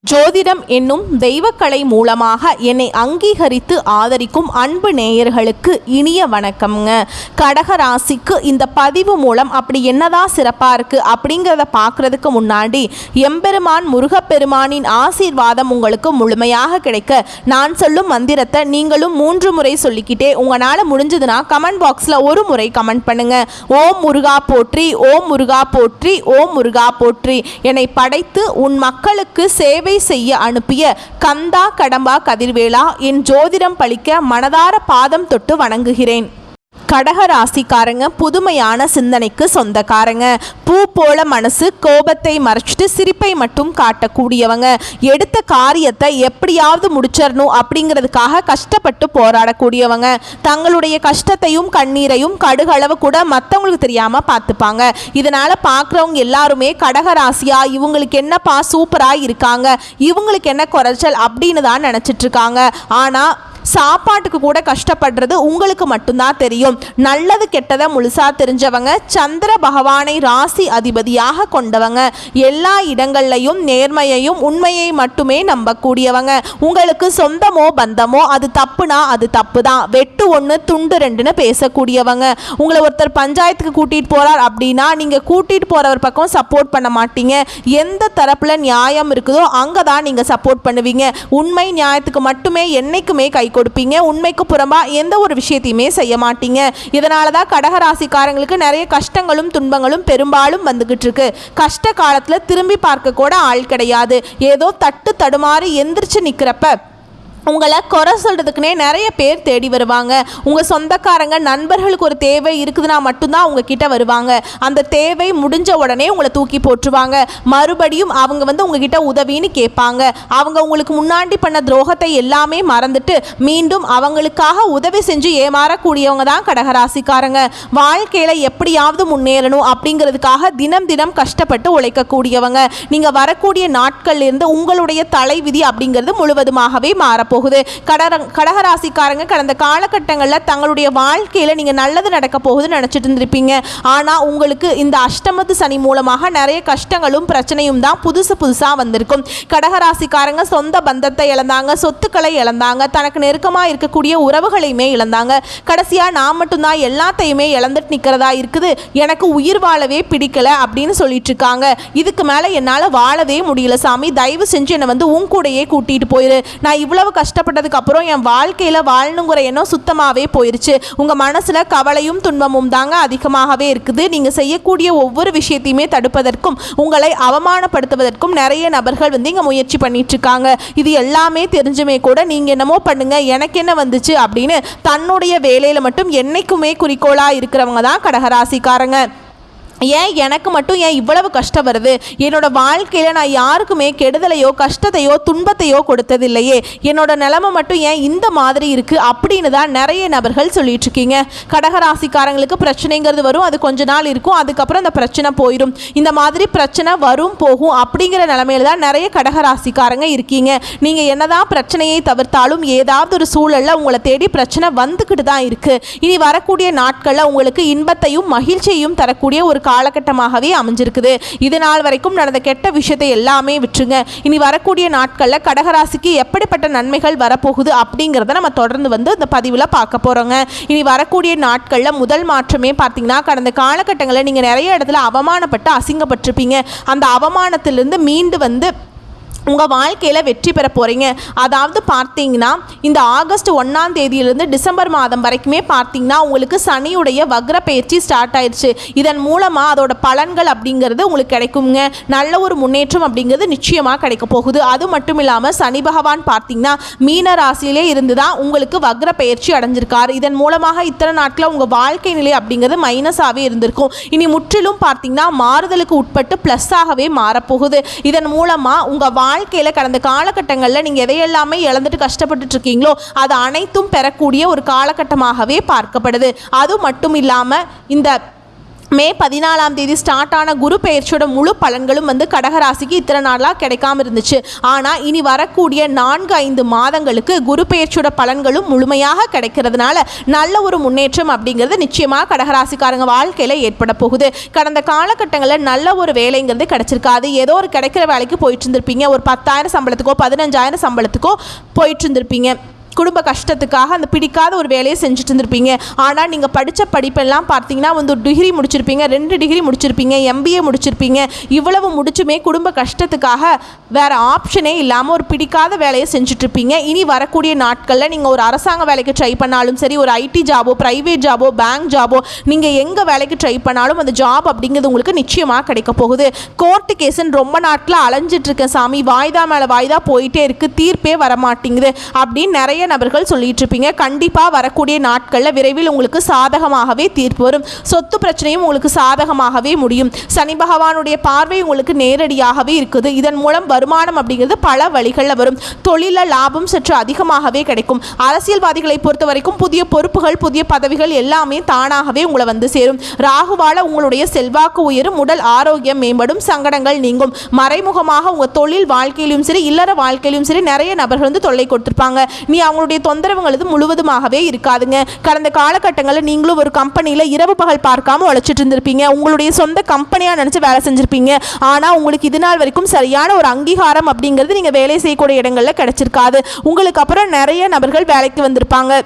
ஜோதிடம் என்னும் தெய்வக்கலை மூலமாக என்னை அங்கீகரித்து ஆதரிக்கும் அன்பு நேயர்களுக்கு இனிய வணக்கம்ங்க. கடகராசிக்கு இந்த பதிவு மூலம் அப்படி என்னதான் சிறப்பாக இருக்குது அப்படிங்கிறத பார்க்குறதுக்கு முன்னாடி எம்பெருமான் முருகப்பெருமானின் ஆசீர்வாதம் உங்களுக்கு முழுமையாக கிடைக்க நான் சொல்லும் மந்திரத்தை நீங்களும் 3 முறை சொல்லிக்கிட்டே உங்களால் முடிஞ்சதுன்னா கமெண்ட் பாக்ஸில் ஒரு முறை கமெண்ட் பண்ணுங்கள். ஓம் முருகா போற்றி, ஓம் முருகா போற்றி, ஓம் முருகா போற்றி. என்னை படைத்து உன் மக்களுக்கு சேவை செய்ய அனுப்பிய கந்தா கடம்பா கதிர்வேலா, என் ஜோதிடம் பழிக்க மனதார பாதம் தொட்டு வணங்குகிறேன். கடகராசிக்காரங்க புதுமையான சிந்தனைக்கு சொந்தக்காரங்க. பூ போல மனசு, கோபத்தை மறைச்சிட்டு சிரிப்பை மட்டும் காட்டக்கூடியவங்க. எடுத்த காரியத்தை எப்படியாவது முடிச்சிடணும் அப்படிங்கிறதுக்காக கஷ்டப்பட்டு போராடக்கூடியவங்க. தங்களுடைய கஷ்டத்தையும் கண்ணீரையும் கடுகளவு கூட மற்றவங்களுக்கு தெரியாம பார்த்துப்பாங்க. இதனால பார்க்குறவங்க எல்லாருமே கடகராசியா இவங்களுக்கு என்னப்பா சூப்பரா இருக்காங்க, இவங்களுக்கு என்ன குறைச்சல் அப்படின்னு தான் நினைச்சிட்டு இருக்காங்க. ஆனா சாப்பாட்டுக்கு கூட கஷ்டப்படுறது உங்களுக்கு மட்டும்தான் தெரியும். நல்லது கெட்டதை முழுசா தெரிஞ்சவங்க, சந்திர பகவானை ராசி அதிபதியாக கொண்டவங்க, எல்லா இடங்கள்லையும் நேர்மையையும் உண்மையை மட்டுமே நம்பக்கூடியவங்க. உங்களுக்கு சொந்தமோ பந்தமோ அது தப்புனா அது தப்பு தான், வெட்டு 1 துண்டு 2ன்னு பேசக்கூடியவங்க. உங்களை ஒருத்தர் பஞ்சாயத்துக்கு கூட்டிகிட்டு போகிறார் அப்படின்னா நீங்கள் கூட்டிகிட்டு போகிறவர் பக்கம் சப்போர்ட் பண்ண மாட்டீங்க. எந்த தரப்பில் நியாயம் இருக்குதோ அங்கே தான் நீங்கள் சப்போர்ட் பண்ணுவீங்க. உண்மை நியாயத்துக்கு மட்டுமே என்னைக்குமே கை கொடுப்பீங்க. உண்மைக்கு புறம்பா எந்த ஒரு விஷயத்தையுமே செய்ய மாட்டீங்க. இதனால தான் கடகராசிக்காரங்களுக்கு நிறைய கஷ்டங்களும் துன்பங்களும் பெரும்பாலும் வந்துகிட்டு இருக்கு. கஷ்ட காலத்தில் திரும்பி பார்க்க கூட ஆள் கிடையாது. ஏதோ தட்டு தடுமாறி எந்திரிச்சு நிற்கிறப்ப உங்களை குறை சொல்கிறதுக்குனே நிறைய பேர் தேடி வருவாங்க. உங்கள் சொந்தக்காரங்க நண்பர்களுக்கு ஒரு தேவை இருக்குதுன்னா மட்டும்தான் உங்ககிட்ட வருவாங்க. அந்த தேவை முடிஞ்ச உடனே உங்களை தூக்கி போட்டுருவாங்க. மறுபடியும் அவங்க உங்ககிட்ட உதவின்னு கேட்பாங்க. அவங்க உங்களுக்கு முன்னாடி பண்ண துரோகத்தை எல்லாமே மறந்துட்டு மீண்டும் அவங்களுக்காக உதவி செஞ்சு ஏமாறக்கூடியவங்க தான் கடகராசிக்காரங்க. வாழ்க்கையில் எப்படியாவது முன்னேறணும் அப்படிங்கிறதுக்காக தினம் தினம் கஷ்டப்பட்டு உழைக்கக்கூடியவங்க. நீங்கள் வரக்கூடிய நாட்கள்லேருந்து உங்களுடைய தலைவிதி அப்படிங்கிறது முழுவதுமாகவே மாறப்போகுது. கடகராசிக்காரங்க கடந்த காலகட்டங்களில் தங்களுடைய வாழ்க்கையில் நீங்கள் நல்லது நடக்க போகுதுன்னு நினச்சிட்டு இருந்திருப்பீங்க. ஆனால் உங்களுக்கு இந்த அஷ்டமத்து சனி மூலமாக நிறைய கஷ்டங்களும் பிரச்சனையும் தான் புதுசாக வந்திருக்கும். கடகராசிக்காரங்க சொந்த பந்தத்தை இழந்தாங்க, சொத்துக்களை இழந்தாங்க, தனக்கு நெருக்கமாக இருக்கக்கூடிய உறவுகளையுமே இழந்தாங்க. கடைசியாக நான் மட்டும்தான் எல்லாத்தையுமே இழந்துட்டு நிற்கிறதா இருக்குது, எனக்கு உயிர் வாழவே பிடிக்கல அப்படின்னு சொல்லிட்டு இருக்காங்க. இதுக்கு மேலே என்னால் வாழவே முடியல சாமி, தயவு செஞ்சு என்னை உன் கூடையே கூட்டிகிட்டு போயிரு. நான் இவ்வளவு கஷ்டப்பட்டதுக்கு அப்புறம் என் வாழ்க்கையில் வாழணுங்கிற எண்ணம் சுத்தமாகவே போயிருச்சு. உங்கள் மனசில் கவலையும் துன்பமும் தாங்க அதிகமாகவே இருக்குது. நீங்கள் செய்யக்கூடிய ஒவ்வொரு விஷயத்தையுமே தடுப்பதற்கும் உங்களை அவமானப்படுத்துவதற்கும் நிறைய நபர்கள் இங்கே முயற்சி பண்ணிட்டு இருக்காங்க. இது எல்லாமே தெரிஞ்சுமே கூட நீங்கள் என்னமோ பண்ணுங்க, எனக்கு என்ன வந்துச்சு அப்படின்னு தன்னுடைய வேலையில் மட்டும் என்னைக்குமே குறிக்கோளாக இருக்கிறவங்க தான் கடகராசிக்காரங்க. ஏன் எனக்கு மட்டும் ஏன் இவ்வளவு கஷ்டம் வருது, என்னோட வாழ்க்கையில் நான் யாருக்குமே கெடுதலையோ கஷ்டத்தையோ துன்பத்தையோ கொடுத்ததில்லையே, என்னோட நிலைமை மட்டும் ஏன் இந்த மாதிரி இருக்குது அப்படின்னு தான் நிறைய நபர்கள் சொல்லிட்டு இருக்கீங்க. கடகராசிக்காரங்களுக்கு பிரச்சனைங்கிறது வரும், அது கொஞ்ச நாள் இருக்கும், அதுக்கப்புறம் அந்த பிரச்சனை போயிடும். இந்த மாதிரி பிரச்சனை வரும் போகும் அப்படிங்கிற நிலைமையில தான் நிறைய கடகராசிக்காரங்க இருக்கீங்க. நீங்கள் என்னதான் பிரச்சனையை தவிர்த்தாலும் ஏதாவது ஒரு சூழலில் உங்களை தேடி பிரச்சனை வந்துக்கிட்டு தான் இருக்குது. இனி வரக்கூடிய நாட்களில் உங்களுக்கு இன்பத்தையும் மகிழ்ச்சியையும் தரக்கூடிய ஒரு காலகட்டமாகவே அமைஞ்சிருக்குது. இது நாள் வரைக்கும் நடந்த கெட்ட விஷயத்தை எல்லாமே விட்டுருங்க. இனி வரக்கூடிய நாட்களில் கடகராசிக்கு எப்படிப்பட்ட நன்மைகள் வரப்போகுது அப்படிங்கிறத நம்ம தொடர்ந்து இந்த பதிவில் பார்க்க போகிறோங்க. இனி வரக்கூடிய நாட்களில் முதல் மாற்றமே பார்த்தீங்கன்னா, கடந்த காலகட்டங்களில் நீங்கள் நிறைய இடத்துல அவமானப்பட்டு அசிங்கப்பட்டிருப்பீங்க. அந்த அவமானத்திலிருந்து மீண்டு உங்கள் வாழ்க்கையில் வெற்றி பெற போகிறீங்க. அதாவது பார்த்தீங்கன்னா இந்த ஆகஸ்ட் 1ஆம் தேதியிலிருந்து டிசம்பர் மாதம் வரைக்குமே பார்த்தீங்கன்னா உங்களுக்கு சனியுடைய வக்ர பயிற்சி ஸ்டார்ட் ஆயிடுச்சு. இதன் மூலமாக அதோட பலன்கள் அப்படிங்கிறது உங்களுக்கு கிடைக்குங்க. நல்ல ஒரு முன்னேற்றம் அப்படிங்கிறது நிச்சயமாக கிடைக்க போகுது. அது மட்டும் இல்லாமல் சனி பகவான் பார்த்தீங்கன்னா மீன ராசியிலே இருந்து தான் உங்களுக்கு வக்ர பயிற்சி அடைஞ்சிருக்காரு. இதன் மூலமாக இத்தனை நாட்களில் உங்கள் வாழ்க்கை நிலை அப்படிங்கிறது மைனஸாகவே இருந்திருக்கும். இனி முற்றிலும் பார்த்தீங்கன்னா மாறுதலுக்கு உட்பட்டு ப்ளஸ்ஸாகவே மாறப்போகுது. இதன் மூலமாக உங்கள் வாழ்க்கையில் கடந்த காலகட்டங்களில் நீங்கள் எதையெல்லாமே இழந்துட்டு கஷ்டப்பட்டு இருக்கீங்களோ அது அனைத்தும் பெறக்கூடிய ஒரு காலகட்டமாகவே பார்க்கப்படுது. அது மட்டும் இல்லாமல் இந்த மே 14ஆம் தேதி ஸ்டார்ட் ஆன குரு பெயர்ச்சியோட முழு பலன்களும் வந்து கடகராசிக்கு இத்தனை நாளாக கிடைக்காம இருந்துச்சு. ஆனால் இனி வரக்கூடிய 4-5 மாதங்களுக்கு குரு பெயர்ச்சியோட பலன்களும் முழுமையாக கிடைக்கிறதுனால நல்ல ஒரு முன்னேற்றம் அப்படிங்கிறது நிச்சயமாக கடகராசிக்காரங்க வாழ்க்கையில் ஏற்பட போகுது. கடந்த காலகட்டங்களில் நல்ல ஒரு வேலைங்கிறது கிடைச்சிருக்காது. ஏதோ ஒரு கிடைக்கிற வேலைக்கு போயிட்டு இருந்திருப்பீங்க. ஒரு 10,000 சம்பளத்துக்கோ 15,000 சம்பளத்துக்கோ போயிட்டு இருந்திருப்பீங்க. குடும்ப கஷ்டத்துக்காக அந்த பிடிக்காத ஒரு வேலையை செஞ்சுட்டு இருந்திருப்பீங்க. ஆனால் நீங்கள் படித்த படிப்பெல்லாம் பார்த்தீங்கன்னா வந்து ஒரு டிகிரி முடிச்சிருப்பீங்க, 2 டிகிரி முடிச்சிருப்பீங்க, MBA முடிச்சிருப்பீங்க. இவ்வளவு முடிச்சுமே குடும்ப கஷ்டத்துக்காக வேறு ஆப்ஷனே இல்லாமல் ஒரு பிடிக்காத வேலையை செஞ்சுட்ருப்பீங்க. இனி வரக்கூடிய நாட்களில் நீங்கள் ஒரு அரசாங்க வேலைக்கு ட்ரை பண்ணாலும் சரி, ஒரு IT ஜாபோ, ப்ரைவேட் ஜாபோ, பேங்க் ஜாபோ, நீங்கள் எங்கே வேலைக்கு ட்ரை பண்ணாலும் அந்த ஜாப் அப்படிங்கிறது உங்களுக்கு நிச்சயமாக கிடைக்க போகுது. கோர்ட்டு கேஸுன்னு ரொம்ப நாட்களில் அலைஞ்சிட்ருக்கேன் சாமி, வாய்தா மேலே வாய்தா போயிட்டே இருக்குது, தீர்ப்பே வரமாட்டேங்குது அப்படின்னு நிறைய நபர்கள் சொல்லிட்டு இருப்பீங்க. கண்டிப்பாக வரக்கூடிய நாட்களில் விரைவில் உங்களுக்கு சாதகமாகவே தீர்ப்பு வரும். சொத்து பிரச்சனையும் உங்களுக்கு சாதகமாகவே முடியும். சனி பகவானுடைய பார்வை உங்களுக்கு நேரடியாகவே இருக்குது. இதன் மூலம் வருமானம் அப்படிங்கிறது பல வழிகளில் வரும். தொழிலில் லாபம் சற்று அதிகமாகவே கிடைக்கும். அரசியல்வாதிகளை பொறுத்த வரைக்கும் புதிய பொறுப்புகள், புதிய பதவிகள் எல்லாமே தானாகவே உங்களை வந்து சேரும். ராகுவால உங்களுடைய செல்வாக்கு உயரும், உடல் ஆரோக்கியம் மேம்படும், சங்கடங்கள் நீங்கும். மறைமுகமாக உங்கள் தொழில் வாழ்க்கையிலும் சரி, இல்லற வாழ்க்கையிலும் சரி நிறைய நபர்கள் வந்து தொல்லை கொடுத்துருப்பாங்க. நீ அவங்களுடைய தொந்தரவுங்கிறது முழுவதுமாகவே இருக்காதுங்க. கடந்த காலகட்டங்களில் நீங்களும் ஒரு கம்பெனியில் இரவு பகல் பார்க்காம உழைச்சிட்டு இருந்திருப்பீங்க. உங்களுடைய சொந்த கம்பெனியாக நினச்சி வேலை செஞ்சுருப்பீங்க. ஆனால் உங்களுக்கு இது நாள் வரைக்கும் சரியான ஒரு அங்கீகாரம் அப்படிங்கிறது நீங்கள் வேலை செய்யக்கூடிய இடங்களில் கிடைச்சிருக்காது. உங்களுக்கு அப்புறம் நிறைய நபர்கள் வேலைக்கு வந்திருப்பாங்க.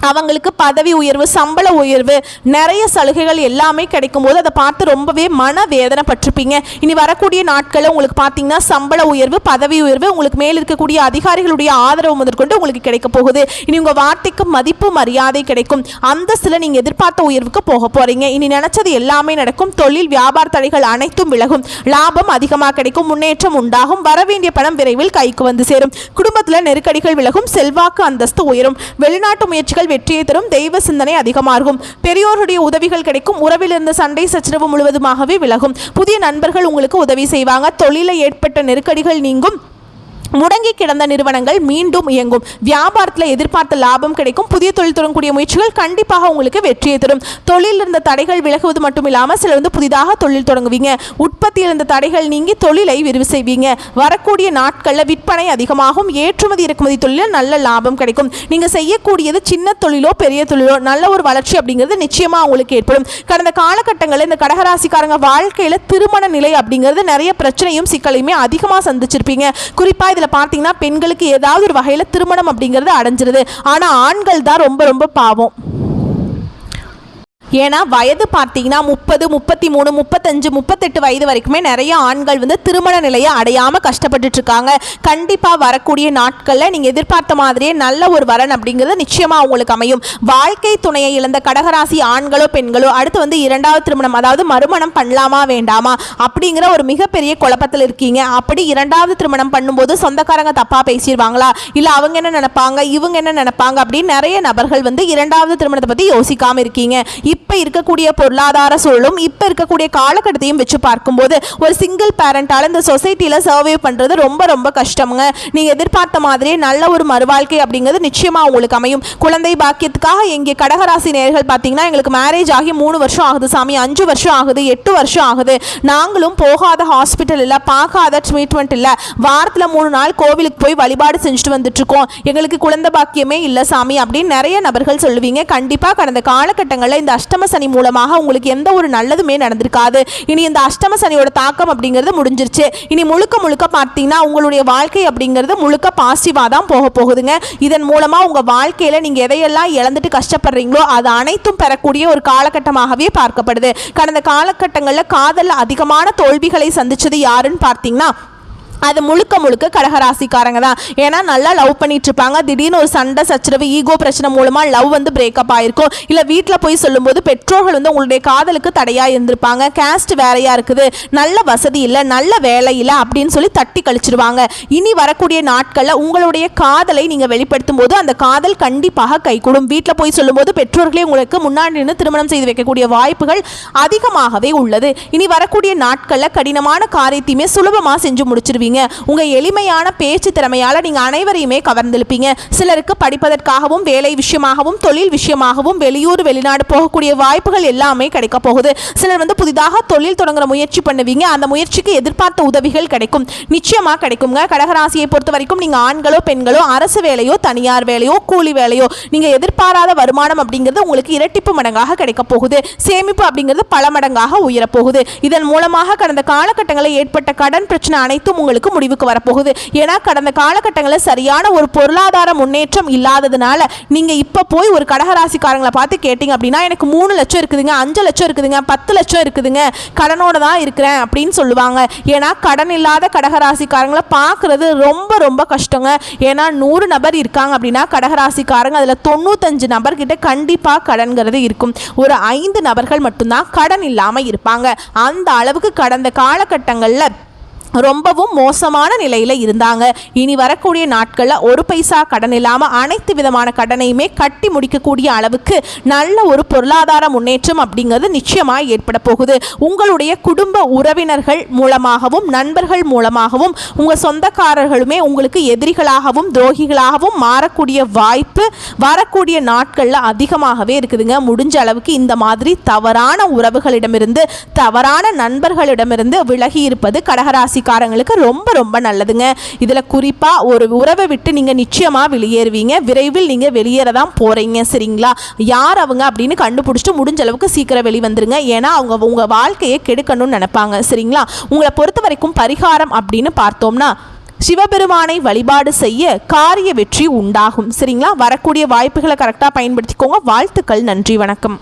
அவங்களுக்கு பதவி உயர்வு, சம்பள உயர்வு, நிறைய சலுகைகள் எல்லாமே கிடைக்கும் போது அதை பார்த்து ரொம்பவே மனவேதனைப்பட்டிருப்பீங்க. இனி வரக்கூடிய நாட்களில் உங்களுக்கு பார்த்தீங்கன்னா சம்பள உயர்வு, பதவி உயர்வு, உங்களுக்கு மேல் இருக்கக்கூடிய அதிகாரிகளுடைய ஆதரவு முதற்கொண்டு உங்களுக்கு கிடைக்க போகுது. இனி உங்கள் வார்த்தைக்கு மதிப்பு மரியாதை கிடைக்கும். அந்தஸ்தில் நீங்கள் எதிர்பார்த்த உயர்வுக்கு போக போகிறீங்க. இனி நினச்சது எல்லாமே நடக்கும். தொழில் வியாபார தடைகள் அனைத்தும் விலகும். லாபம் அதிகமாக கிடைக்கும். முன்னேற்றம் உண்டாகும். வரவேண்டிய பணம் விரைவில் கைக்கு வந்து சேரும். குடும்பத்தில் நெருக்கடிகள் விலகும். செல்வாக்கு அந்தஸ்து உயரும். வெளிநாட்டு முயற்சிகள் வெற்றியை தரும். தெய்வ சிந்தனை அதிகமாகும். பெரியோருடைய உதவிகள் கிடைக்கும். உறவில் இருந்த சண்டை சச்சரவு முழுவதுமாகவே விலகும். புதிய நண்பர்கள் உங்களுக்கு உதவி செய்வாங்க. தொழிலில் ஏற்பட்ட நெருக்கடிகள் நீங்கும். முடங்கி கிடந்த நிறுவனங்கள் மீண்டும் இயங்கும். வியாபாரத்தில் எதிர்பார்த்த லாபம் கிடைக்கும். புதிய தொழில் தொடங்கக்கூடிய முயற்சிகள் கண்டிப்பாக உங்களுக்கு வெற்றியை தரும். தொழில் இருந்த தடைகள் விலகுவது மட்டும் இல்லாமல் சிலர் வந்து புதிதாக தொழில் தொடங்குவீங்க. உற்பத்தியில் இருந்த தடைகள் நீங்கி தொழிலை விரிவு செய்வீங்க. வரக்கூடிய நாட்களில் விற்பனை அதிகமாகும். ஏற்றுமதி இறக்குமதி தொழிலில் நல்ல லாபம் கிடைக்கும். நீங்கள் செய்யக்கூடியது சின்ன தொழிலோ பெரிய தொழிலோ நல்ல ஒரு வளர்ச்சி அப்படிங்கிறது நிச்சயமாக உங்களுக்கு ஏற்படும். கடந்த காலகட்டங்களில் இந்த கடகராசிக்காரங்க வாழ்க்கையில் திருமண நிலை அப்படிங்கிறது நிறைய பிரச்சனையும் சிக்கலையுமே அதிகமாக சந்திச்சிருப்பீங்க. குறிப்பாக இதில் பார்த்தீங்கன்னா பெண்களுக்கு ஏதாவது ஒரு வகையில் திருமணம் அப்படிங்கிறது அடைஞ்சிருது. ஆனால் ஆண்கள் தான் ரொம்ப ரொம்ப பாவம். ஏன்னா வயது பார்த்தீங்கன்னா 30, 33, 35, 38 வயது வரைக்குமே நிறைய ஆண்கள் வந்து திருமண நிலையை அடையாமல் கஷ்டப்பட்டுட்டு இருக்காங்க. கண்டிப்பாக வரக்கூடிய நாட்களில் நீங்கள் எதிர்பார்த்த மாதிரியே நல்ல ஒரு வரன் அப்படிங்கிறது நிச்சயமாக உங்களுக்கு அமையும். வாழ்க்கை துணையை இழந்த கடகராசி ஆண்களோ பெண்களோ அடுத்து வந்து 2வது திருமணம், அதாவது மறுமணம் பண்ணலாமா வேண்டாமா அப்படிங்கிற ஒரு மிகப்பெரிய குழப்பத்தில் இருக்கீங்க. அப்படி 2வது திருமணம் பண்ணும்போது சொந்தக்காரங்க தப்பாக பேசிடுவாங்களா, இல்லை அவங்க என்ன நினைப்பாங்க, இவங்க என்ன நினைப்பாங்க அப்படின்னு நிறைய நபர்கள் வந்து 2வது திருமணத்தை பற்றி யோசிக்காமல் இருக்கீங்க. இப்போ இருக்கக்கூடிய பொருளாதார சூழலும் இப்போ இருக்கக்கூடிய காலகட்டத்தையும் வச்சு பார்க்கும்போது ஒரு சிங்கிள் பேரண்டால் இந்த சொசைட்டியில் சர்வே பண்ணுறது ரொம்ப ரொம்ப கஷ்டமுங்க. நீங்கள் எதிர்பார்த்த மாதிரியே நல்ல ஒரு மறுவாழ்க்கை அப்படிங்கிறது நிச்சயமாக உங்களுக்கு அமையும். குழந்தை பாக்கியத்துக்காக எங்கே கடகராசி நேயர்கள் பார்த்தீங்கன்னா எங்களுக்கு மேரேஜ் ஆகி 3 வருஷம் ஆகுது சாமி, 5 வருஷம் ஆகுது, 8 வருஷம் ஆகுது, நாங்களும் போகாத ஹாஸ்பிட்டல் இல்லை, பார்க்காத ட்ரீட்மெண்ட் இல்லை, வாரத்தில் 3 நாள் கோவிலுக்கு போய் வழிபாடு செஞ்சுட்டு வந்துட்டுருக்கோம், எங்களுக்கு குழந்தை பாக்கியமே இல்லை சாமி அப்படின்னு நிறைய நபர்கள் சொல்லுவீங்க. கண்டிப்பாக கடந்த காலகட்டங்களில் இந்த அஷ்டம சனி மூலமாக உங்களுக்கு எந்த ஒரு நல்லதுமே நடந்திருக்காது. இனி இந்த அஷ்டம சனியோட தாக்கம் அப்படிங்கிறது முடிஞ்சிருச்சு. இனி முழுக்க முழுக்க பார்த்தீங்கன்னா உங்களுடைய வாழ்க்கை அப்படிங்கிறது முழுக்க பாசிட்டிவாக தான் போக போகுதுங்க. இதன் மூலமாக உங்கள் வாழ்க்கையில் நீங்கள் எதையெல்லாம் இழந்துட்டு கஷ்டப்படுறீங்களோ அது அனைத்தும் பெறக்கூடிய ஒரு காலகட்டமாகவே பார்க்கப்படுது. கடந்த காலகட்டங்களில் காதலில் அதிகமான தோல்விகளை சந்திச்சது யாருன்னு பார்த்தீங்கன்னா அது முழுக்க முழுக்க கடகராசிக்காரங்க தான். ஏன்னா நல்லா லவ் பண்ணிட்டு இருப்பாங்க, திடீர்னு ஒரு சண்டை சச்சரவு ஈகோ பிரச்சனை மூலமாக லவ் வந்து பிரேக்கப் ஆயிருக்கும். இல்லை வீட்டில் போய் சொல்லும்போது பெற்றோர்கள் வந்து உங்களுடைய காதலுக்கு தடையாக இருந்திருப்பாங்க. கேஸ்ட் வேறையாக இருக்குது, நல்ல வசதி இல்லை, நல்ல வேலை இல்லை அப்படின்னு சொல்லி தட்டி கழிச்சிருவாங்க. இனி வரக்கூடிய நாட்களில் உங்களுடைய காதலை நீங்கள் வெளிப்படுத்தும் போது அந்த காதல் கண்டிப்பாக கைகூடும். வீட்டில் போய் சொல்லும்போது பெற்றோர்களே உங்களுக்கு முன்னாடி நின்று திருமணம் செய்து வைக்கக்கூடிய வாய்ப்புகள் அதிகமாகவே உள்ளது. இனி வரக்கூடிய நாட்களில் கடினமான காரியத்தையுமே சுலபமாக செஞ்சு முடிச்சிருவீங்க. பண்ணுவீங்க. உங்கள் எளிமையான பேச்சு திறமையால் நீங்கள் அனைவரையுமே கவர்ந்திருப்பீங்க. சிலருக்கு படிப்பதற்காகவும் வேலை விஷயமாகவும் தொழில் விஷயமாகவும் வெளியூர் வெளிநாடு போகக்கூடிய வாய்ப்புகள் எல்லாமே கிடைக்க போகுது. சிலர் புதிதாக தொழில் தொடங்குற முயற்சி பண்ணுவீங்க. அந்த முயற்சிக்கு எதிர்பார்த்த உதவிகள் கிடைக்கும், நிச்சயமாக கிடைக்குங்க. கடகராசியை பொறுத்த வரைக்கும் நீங்கள் ஆண்களோ பெண்களோ அரசு வேலையோ தனியார் வேலையோ கூலி வேலையோ நீங்கள் எதிர்பாராத வருமானம் அப்படிங்கிறது உங்களுக்கு இரட்டிப்பு மடங்காக கிடைக்க போகுது. சேமிப்பு அப்படிங்கிறது பல மடங்காக உயரப்போகுது. இதன் மூலமாக கடந்த காலகட்டங்களில் ஏற்பட்ட கடன் பிரச்சனை அனைத்தும் உங்களுக்கு முடிவுக்கு வரப்போகுது. ஏன்னா கடந்த காலகட்டங்களில் சரியான ஒரு பொருளாதார முன்னேற்றம் இல்லாததுனால நீங்க இப்ப போய் ஒரு கடகராசிக்காரங்களை பார்த்து கேட்டீங்க அப்படின்னா எனக்கு 3 லட்சம் இருக்குதுங்க, 5 லட்சம் இருக்குதுங்க, 10 லட்சம் இருக்குதுங்க, கடனோட தான் இருக்கிறேன் அப்படின்னு சொல்லுவாங்க. ஏன்னா கடன் இல்லாத கடகராசிக்காரங்களை பார்க்கறது ரொம்ப ரொம்ப கஷ்டங்க. ஏன்னா 100 நபர் இருக்காங்க அப்படின்னா கடகராசிக்காரங்க அதில் 95 நபர்கிட்ட கண்டிப்பாக கடன்கிறது இருக்கும். ஒரு 5 நபர்கள் மட்டும்தான் கடன் இல்லாமல் இருப்பாங்க. அந்த அளவுக்கு கடந்த காலகட்டங்களில் ரொம்பவும் மோசமான நிலையில் இருந்தாங்க. இனி வரக்கூடிய நாட்களில் ஒரு பைசா கடன் இல்லாமல் அனைத்து விதமான கடனையுமே கட்டி முடிக்கக்கூடிய அளவுக்கு நல்ல ஒரு பொருளாதார முன்னேற்றம் அப்படிங்கிறது நிச்சயமாக ஏற்பட போகுது. உங்களுடைய குடும்ப உறவினர்கள் மூலமாகவும் நண்பர்கள் மூலமாகவும் உங்கள் சொந்தக்காரர்களுமே உங்களுக்கு எதிரிகளாகவும் துரோகிகளாகவும் மாறக்கூடிய வாய்ப்பு வரக்கூடிய நாட்களில் அதிகமாகவே இருக்குதுங்க. முடிஞ்ச அளவுக்கு இந்த மாதிரி தவறான உறவுகளிடமிருந்து தவறான நண்பர்களிடமிருந்து விலகி இருப்பது கடகராசி காரங்களுக்கு ரொம்ப ரொம்ப நல்லதுங்க. இதுல குறிப்பா ஒரு உறவை விட்டு நீங்க நிச்சயமா வெளியேறுவீங்க. விரைவில் நீங்க வெளியேறதான் போறீங்க. சரிங்களா? யார் அவங்க அப்படின்னு கண்டுபிடிச்சிட்டு முடிஞ்ச அளவுக்கு சீக்கிரம் வெளிவந்துருங்க. ஏன்னா அவங்க உங்க வாழ்க்கையை கெடுக்கணும்னு நினைப்பாங்க. சரிங்களா? உங்களை பொறுத்த வரைக்கும் பரிகாரம் அப்படின்னு பார்த்தோம்னா சிவபெருமானை வழிபாடு செய்ய காரிய வெற்றி உண்டாகும். சரிங்களா? வரக்கூடிய வாய்ப்புகளை கரெக்டாக பயன்படுத்திக்கோங்க. வாழ்த்துக்கள். நன்றி. வணக்கம்.